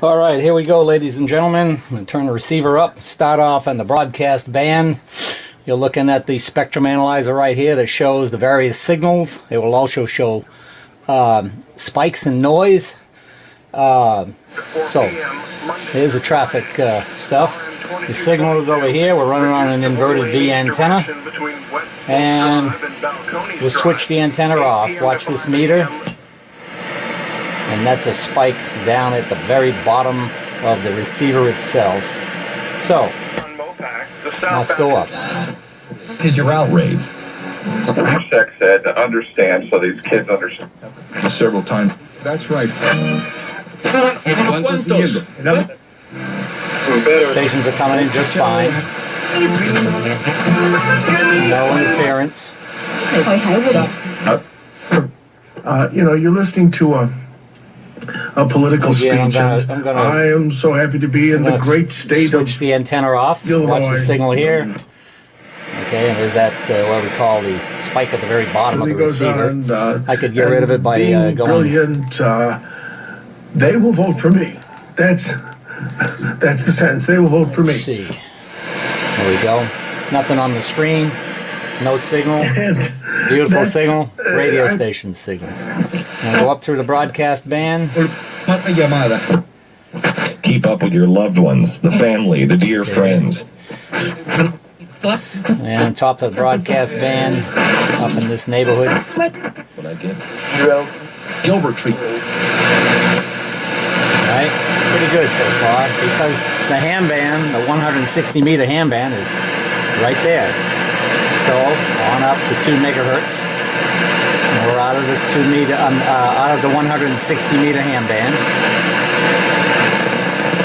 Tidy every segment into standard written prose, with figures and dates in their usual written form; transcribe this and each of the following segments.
All right, here we go, ladies and gentlemen. I'm going to turn the receiver up, start off on the broadcast band. You're looking at the spectrum analyzer right here that shows the various signals. It will also show spikes and noise. So, here's the traffic stuff. The signal is over here. We're running on an inverted V antenna. And we'll switch the antenna off. Watch this meter. And that's a spike down at the very bottom of the receiver itself. So, let's go up. Because you're outraged. Sex ed to understand, so these kids understand. Several times. That's right. Stations are coming in just fine. No interference. You're listening to a political speech. I am so happy to be in the great state switch the antenna off. Illinois. Watch the signal here. Okay, and there's that what we call the spike at the very bottom of the receiver. I could get rid of it by going. Brilliant. They will vote for me. That's the sentence. They will vote for me. Let's see. There we go. Nothing on the screen. No signal. Beautiful signal. Radio station signals. I'll go up through the broadcast band. Keep up with your loved ones, the family, the dear friends. And on top of the broadcast band, up in this neighborhood. What I get? Gilbert Tree. Right? Pretty good so far, because the ham band, the 160 meter ham band, is right there. So on up to 2 megahertz. And we're out of the 160 meter ham band.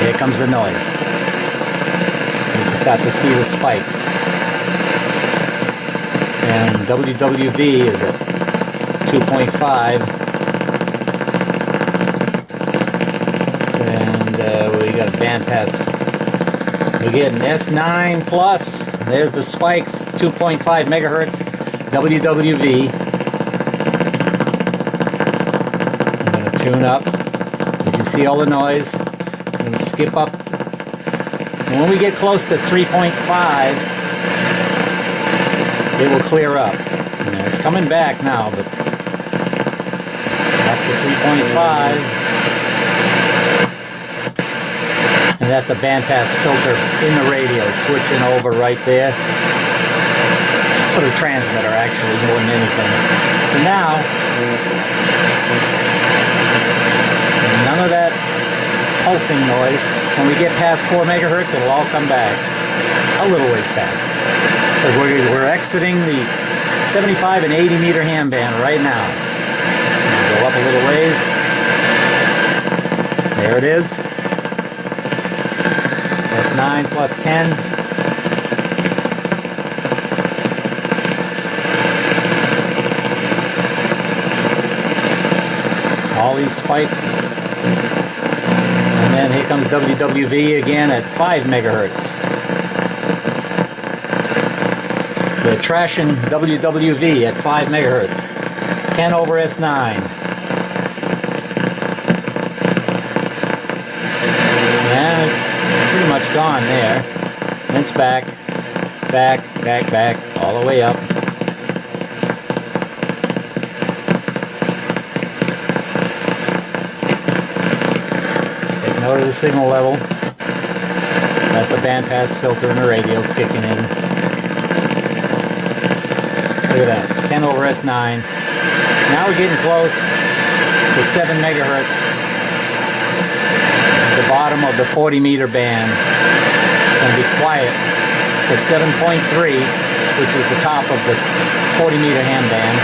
Here comes the noise. You can start to see the spikes. And WWV is at 2.5. And we got a band pass. We're getting S9 plus. There's the spikes, 2.5 megahertz, WWV. I'm going to tune up. You can see all the noise. I'm going to skip up. And when we get close to 3.5, it will clear up. It's coming back now, but up to 3.5. And that's a bandpass filter in the radio, switching over right there. For the transmitter, actually, more than anything. So now, none of that pulsing noise. When we get past 4 megahertz, it'll all come back. A little ways past. Because we're exiting the 75 and 80 meter ham band right now. Go up a little ways. There it is. S9 plus 10. All these spikes. And then here comes WWV again at 5 megahertz. We're trashing WWV at 5 megahertz. 10 over S9. And it's pretty much gone there. And it's back, all the way up. Take note of the signal level. That's the bandpass filter in the radio kicking in. Look at that, 10 over S9. Now we're getting close to 7 megahertz. The bottom of the 40 meter band. It's going to be quiet to 7.3, which is the top of the 40 meter ham band.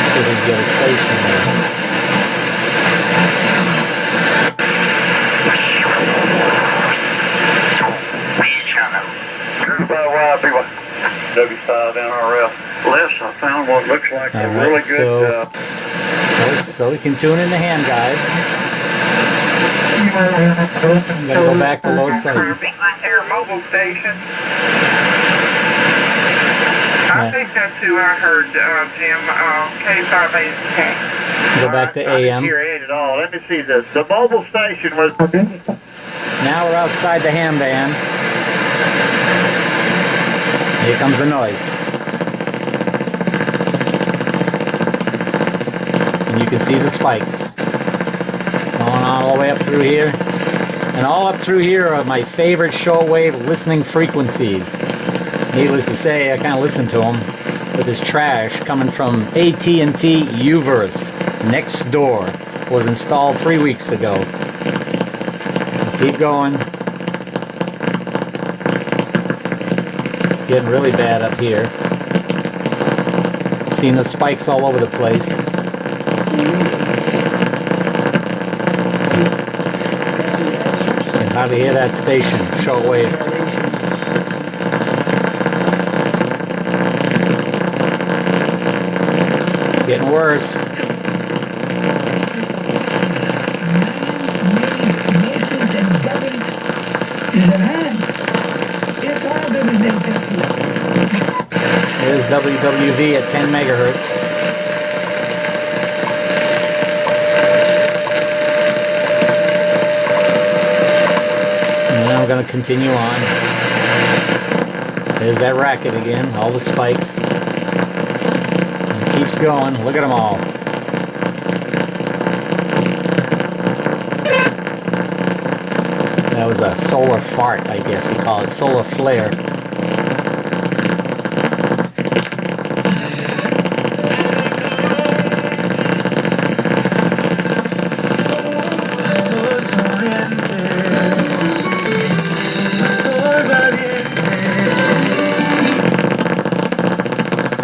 See if we can get a station there. W5 NRF. Les, I found what looks like a really good. So we can tune in the ham, guys. I'm gonna go back to low side. Air mobile station. I think that's who I heard, Jim, K580K. Go back to AM. I didn't hear it at all. Let me see this. The mobile station was... Now we're outside the ham band. Here comes the noise. And you can see the spikes going on all the way up through here. And all up through here are my favorite shortwave listening frequencies. Needless to say, I can't listen to them with this trash coming from AT&T Uverse next door. Was installed 3 weeks ago. Keep going. Getting really bad up here. Seeing the spikes all over the place. Can hardly hear that station, shortwave. Getting worse. There's WWV at 10 megahertz. And I'm going to continue on. There's that racket again, all the spikes. And it keeps going. Look at them all. That was a solar fart, I guess you call it. Solar flare.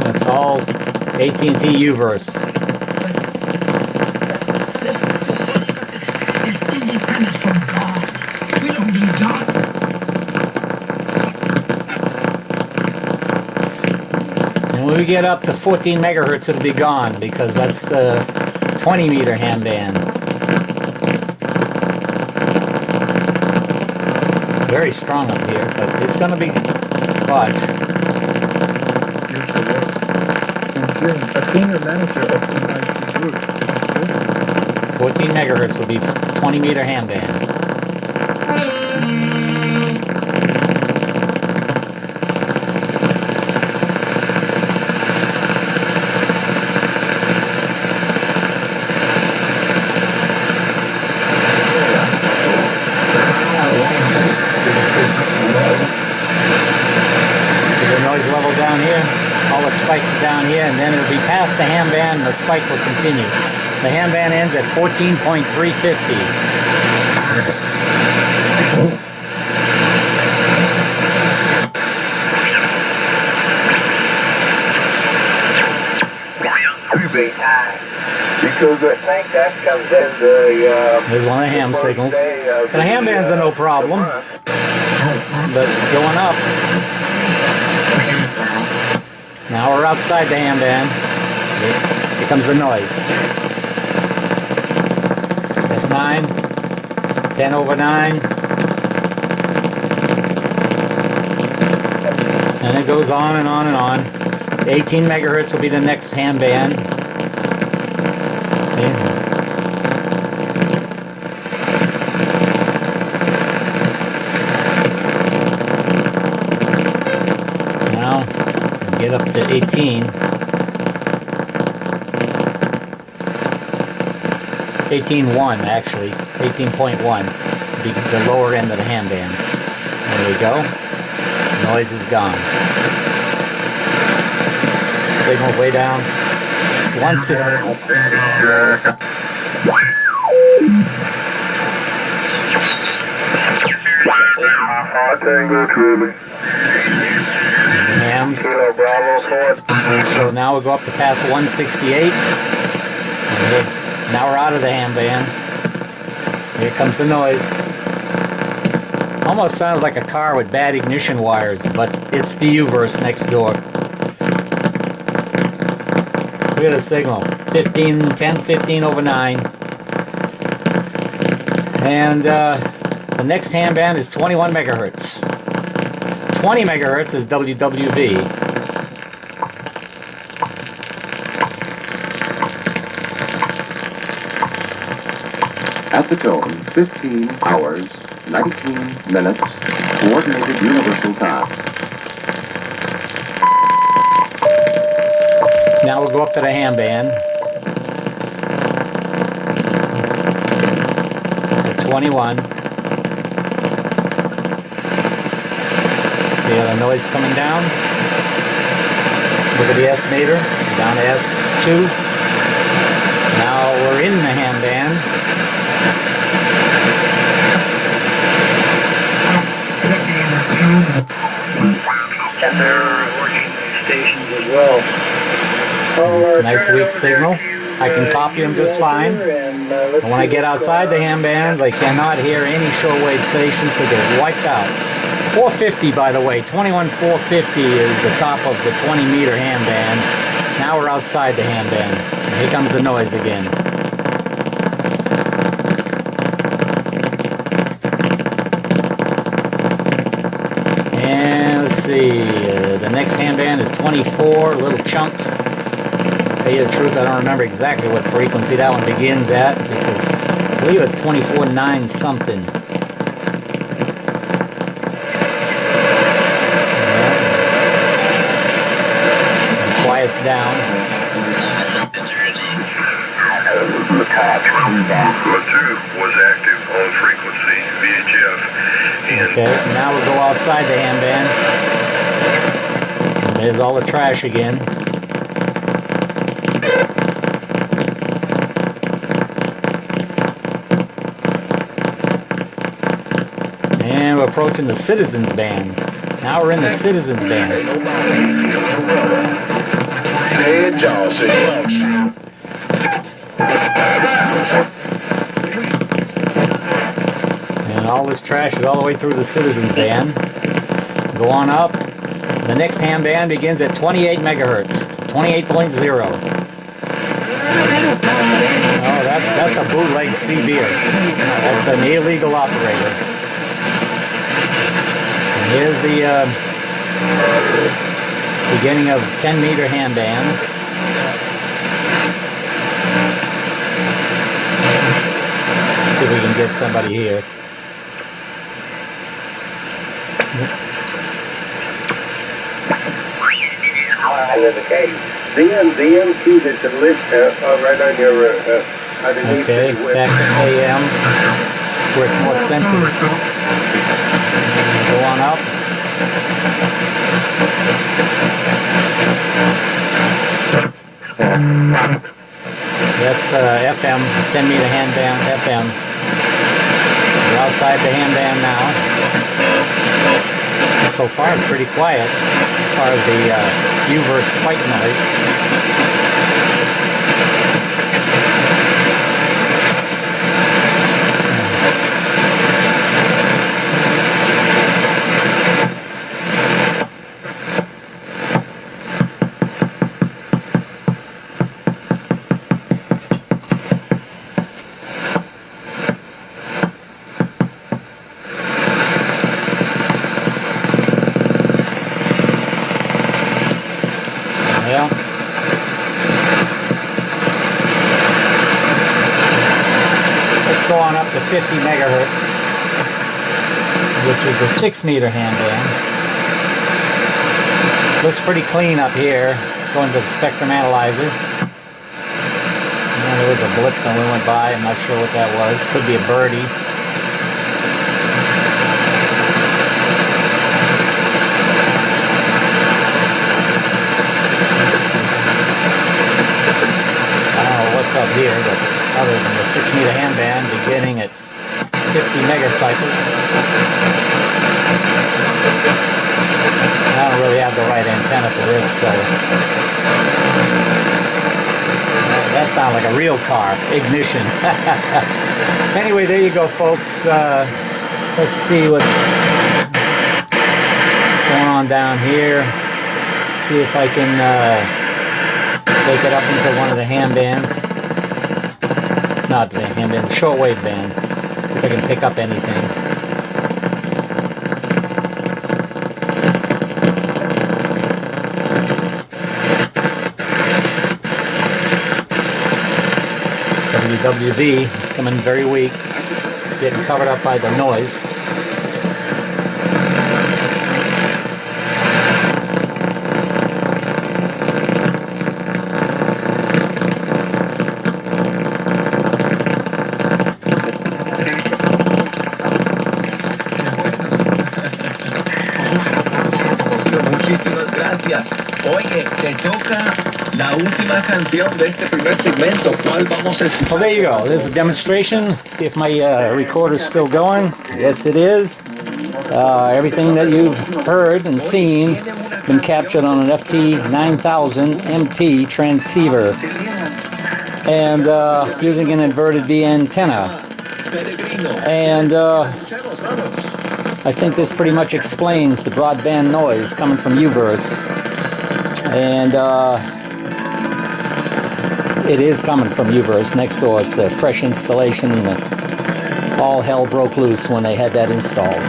That's all AT&T Uverse. And when we get up to 14 megahertz, it'll be gone because that's the 20 meter ham band. Very strong up here, but it's going to be, watch. 14 megahertz will be 20 meter ham band. Level down here, all the spikes are down here, and then it'll be past the ham band and the spikes will continue. The ham band ends at 14.350. Because I think that comes in the... There's one of the ham signals. And the ham bands are no problem, but going up. Now we're outside the ham band. Here comes the noise. S9, 10 over 9. And it goes on and on and on. 18 megahertz will be the next ham band. Okay. Now, get up to 18. 18.1 actually. 18.1 to be the lower end of the ham band. There we go. Noise is gone. Signal way down. Once it... Hams. So now we'll go up to past 168. And now we're out of the ham band. Here comes the noise. Almost sounds like a car with bad ignition wires, but it's the Uverse next door. Look at the signal. 10, 15 over 9. And the next ham band is 21 megahertz. 20 megahertz is WWV. At the tone, 15 hours, 19 minutes, coordinated universal time. Now we'll go up to the ham band. 21. See how the noise coming down? Look at the S meter, down to S2. Now we're in the ham band. And they're working the stations as well. Nice weak signal. I can copy them just fine. And when I get outside the ham bands, I cannot hear any shortwave stations because they're wiped out. 450, by the way, 21450 is the top of the 20-meter ham band. Now we're outside the ham band. Here comes the noise again. And let's see, the next ham band is 24, a little chunk. To tell you the truth, I don't remember exactly what frequency that one begins at, because I believe it's 24.9 something. Quiets down. The top was active on frequency VHF. Okay, now we'll go outside the ham band. There's all the trash again. And we're approaching the Citizens band. Now we're in the Citizens band. And all this trash is all the way through the Citizens band. Go on up. The next ham band begins at 28 megahertz, 28.0. Oh, that's a bootleg C-beer. That's an illegal operator. And here's the beginning of 10-meter ham band. See if we can get somebody here. The MQ that's a list right on your underneath. Okay, back to AM, where it's more sensitive. Go on up. That's FM, 10-meter ham band, FM. We're outside the ham band now. So far it's pretty quiet as far as the U-verse spike noise. Well, let's go on up to 50 megahertz, which is the 6-meter ham band. Looks pretty clean up here, going to the spectrum analyzer. There was a blip that we went by, I'm not sure what that was. Could be a birdie. Up here, but other than the 6-meter ham band beginning at 50 megacycles. I don't really have the right antenna for this, so that sounds like a real car ignition. Anyway, there you go, folks. Let's see what's going on down here. Let's see if I can take it up into one of the ham bands. Not the ham band, the shortwave band. See if I can pick up anything. WWV coming very weak, getting covered up by the noise. Muchísimas gracias. Oye, te toca la última canción de este primer segmento. ¿Cuál vamos a escuchar? Well, there you go. There's a demonstration. See if my recorder's still going. Yes, it is. Everything that you've heard and seen has been captured on an FT9000 MP transceiver and using an inverted V antenna. And I think this pretty much explains the broadband noise coming from UVerse. And it is coming from UVerse next door. It's a fresh installation. All hell broke loose when they had that installed.